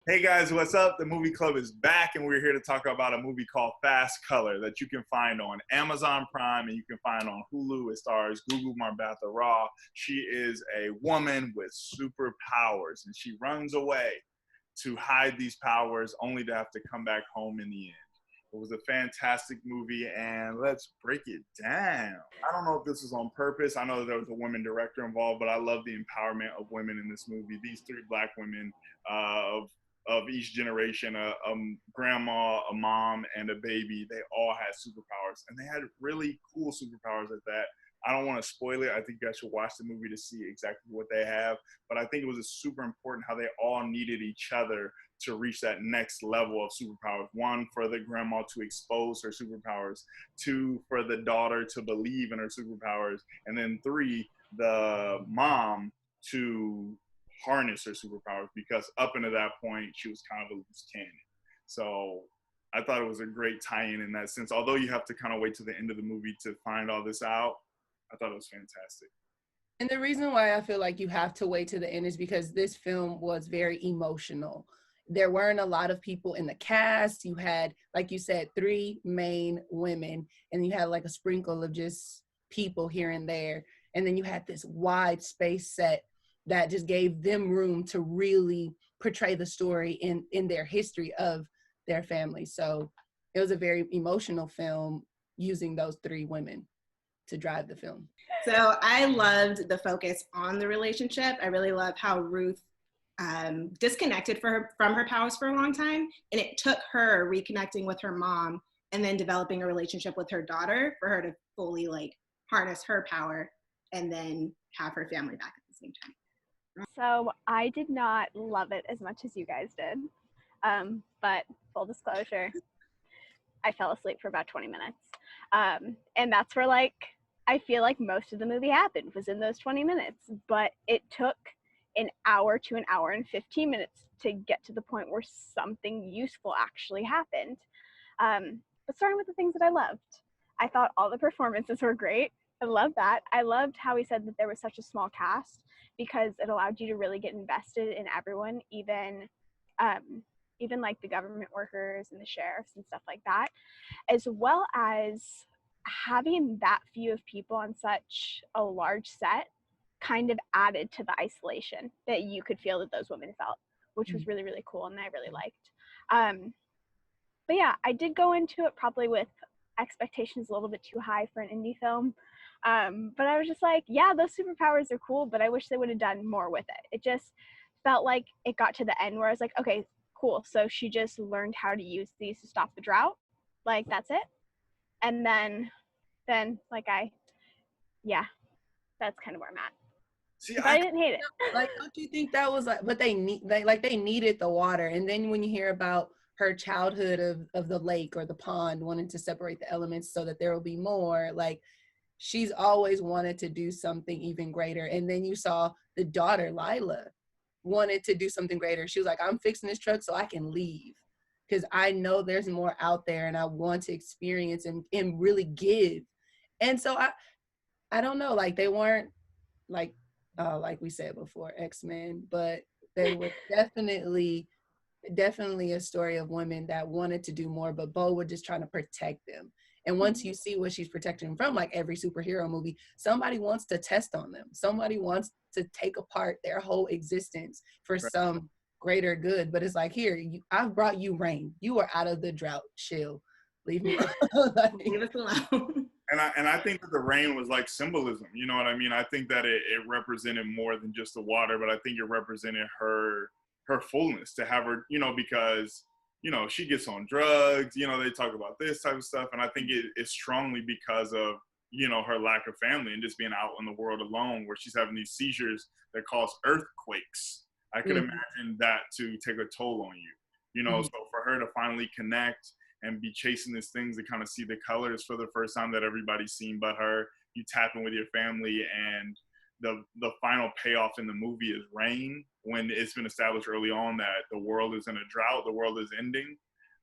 Hey guys, what's up? The Movie Club is back, and we're here to talk about a movie called Fast Color that you can find on Amazon Prime and you can find on Hulu. It stars Gugu Mbatha Raw. She is a woman with superpowers, and she runs away to hide these powers only to have to come back home in the end. It was a fantastic movie, and let's break it down. I don't know if this was on purpose. I know there was a woman director involved, but I love the empowerment of women in this movie. These three black women of each generation, a grandma, a mom, and a baby, they all had superpowers. And they had really cool superpowers at that. I don't want to spoil it. I think you guys should watch the movie to see exactly what they have. But I think it was super important how they all needed each other to reach that next level of superpowers. One, for the grandma to expose her superpowers. Two, for the daughter to believe in her superpowers. And then three, the mom to harness her superpowers, because up until that point she was kind of a loose cannon. So I thought it was a great tie-in in that sense. Although you have to kind of wait to the end of the movie to find all this out, I thought it was fantastic. And the reason why I feel like you have to wait to the end is because this film was very emotional. There weren't a lot of people in the cast. You had, like you said, three main women, and you had like a sprinkle of just people here and there. And then you had this wide space set that just gave them room to really portray the story in their history of their family. So it was a very emotional film using those three women to drive the film. So I loved the focus on the relationship. I really love how Ruth disconnected from her powers for a long time. And it took her reconnecting with her mom and then developing a relationship with her daughter for her to fully like harness her power and then have her family back at the same time. So I did not love it as much as you guys did, but full disclosure, I fell asleep for about 20 minutes. And that's where like, I feel like most of the movie happened was in those 20 minutes, but it took an hour to an hour and 15 minutes to get to the point where something useful actually happened. But starting with the things that I loved, I thought all the performances were great. I love that. I loved how he said that there was such a small cast because it allowed you to really get invested in everyone, even like the government workers and the sheriffs and stuff like that, as well as having that few of people on such a large set kind of added to the isolation that you could feel that those women felt, which was really, really cool and I really liked. But yeah, I did go into it probably with expectations a little bit too high for an indie film. But I was just like, yeah, those superpowers are cool, but I wish they would have done more with it. It just felt like it got to the end where I was like, okay, cool. So she just learned how to use these to stop the drought. Like, that's it. And then like that's kind of where I'm at. See, but I didn't hate it. Like, don't you think that was like, but they needed the water. And then when you hear about her childhood of the lake or the pond, wanting to separate the elements so that there will be more, like, she's always wanted to do something even greater. And then you saw the daughter, Lila, wanted to do something greater. She was like, I'm fixing this truck so I can leave because I know there's more out there and I want to experience and really give. And so I don't know, like they weren't like we said before, X-Men, but they were definitely a story of women that wanted to do more, but Bo were just trying to protect them. And once you see what she's protecting from, like every superhero movie, somebody wants to test on them. Somebody wants to take apart their whole existence for some greater good. But it's like, here, I've brought you rain. You are out of the drought. Chill. Leave me alone. Leave us alone. And I think that the rain was like symbolism. You know what I mean? I think that it represented more than just the water, but I think it represented her fullness, to have her, because she gets on drugs, they talk about this type of stuff. And I think it's strongly because of, her lack of family and just being out in the world alone, where she's having these seizures that cause earthquakes. I could imagine that to take a toll on you, so for her to finally connect and be chasing these things to kind of see the colors for the first time that everybody's seen but her, you tap in with your family, and the final payoff in the movie is rain, when it's been established early on that the world is in a drought, the world is ending.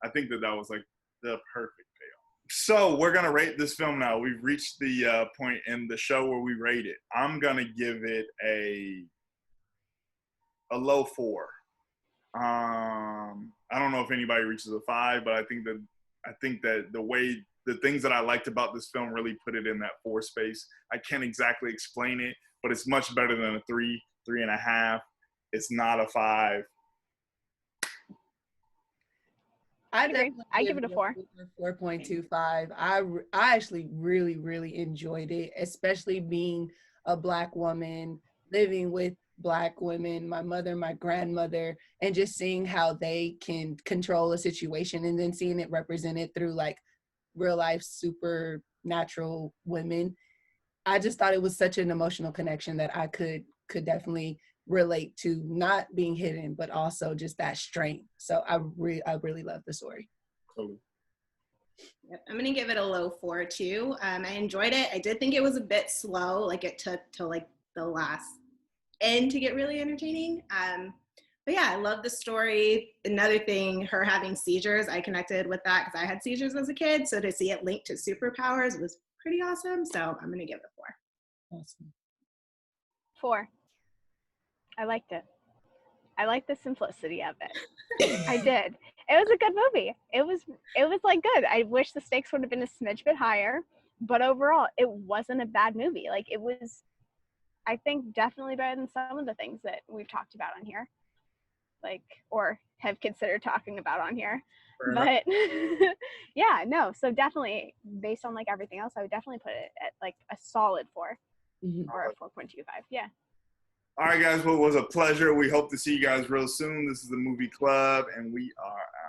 I think that was like the perfect payoff. So we're going to rate this film now. We've reached the point in the show where we rate it. I'm going to give it a low 4. know if anybody reaches a 5, but I think that the things that I liked about this film really put it in that 4 space. I can't exactly explain it, but it's much better than a 3, 3.5. It's not a 5. I'd agree. I give it a 4. 4.25. I actually really, really enjoyed it, especially being a Black woman, living with Black women, my mother, my grandmother, and just seeing how they can control a situation and then seeing it represented through like real life supernatural women. I just thought it was such an emotional connection that I could definitely relate to, not being hidden, but also just that strength. So I really love the story. Totally. Yep. I'm gonna give it a low 4 too. I enjoyed it. I did think it was a bit slow, like it took till like the last end to get really entertaining. But yeah, I love the story. Another thing, her having seizures, I connected with that because I had seizures as a kid. So to see it linked to superpowers was pretty awesome. So I'm gonna give it a 4. Awesome. 4. I liked it. I liked the simplicity of it. I did. It was a good movie. It was like good. I wish the stakes would have been a smidge bit higher, but overall, it wasn't a bad movie. Like it was, I think, definitely better than some of the things that we've talked about on here, like or have considered talking about on here. But yeah, no. So definitely, based on like everything else, I would definitely put it at like a solid 4 or a 4.25. Yeah. All right, guys. Well, it was a pleasure. We hope to see you guys real soon. This is the Movie Club, and we are out.